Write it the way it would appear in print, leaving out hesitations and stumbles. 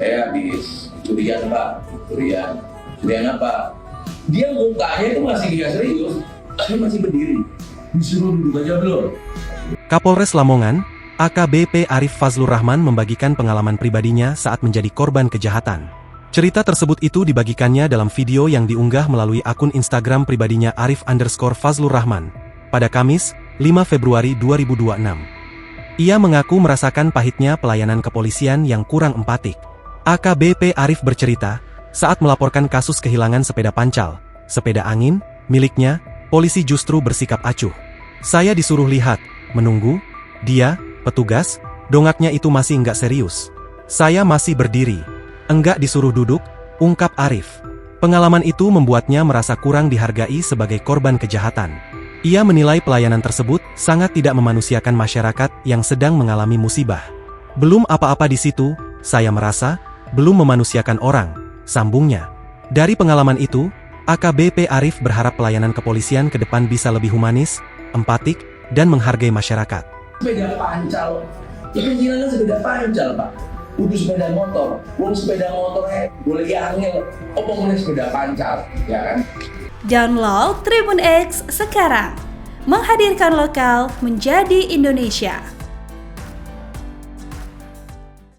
Saya habis curian Pak, curian apa? Dia mukanya itu masih dia serius, dia masih berdiri, disuruh duduk aja belum. Kapolres Lamongan, AKBP Arif Fazlur Rahman membagikan pengalaman pribadinya saat menjadi korban kejahatan. Cerita tersebut itu dibagikannya dalam video yang diunggah melalui akun Instagram pribadinya Arif_Fazlur Rahman pada Kamis, 5 Februari 2026. Ia mengaku merasakan pahitnya pelayanan kepolisian yang kurang empatik. AKBP Arif bercerita, saat melaporkan kasus kehilangan sepeda pancal, sepeda angin, miliknya, polisi justru bersikap acuh. Saya disuruh lihat, menunggu, dia, petugas, dongaknya itu masih enggak serius. Saya masih berdiri, enggak disuruh duduk, ungkap Arif. Pengalaman itu membuatnya merasa kurang dihargai sebagai korban kejahatan. Ia menilai pelayanan tersebut sangat tidak memanusiakan masyarakat yang sedang mengalami musibah. Belum apa-apa di situ, saya merasa, belum memanusiakan orang, sambungnya. Dari pengalaman itu, AKBP Arif berharap pelayanan kepolisian ke depan bisa lebih humanis, empatik, dan menghargai masyarakat. Sepeda pancal, kepentingannya sepeda pancal Pak. Udah sepeda motor, sepeda motornya boleh angel, apa mulai sepeda pancal, ya kan? Download Tribun X sekarang, menghadirkan lokal menjadi Indonesia.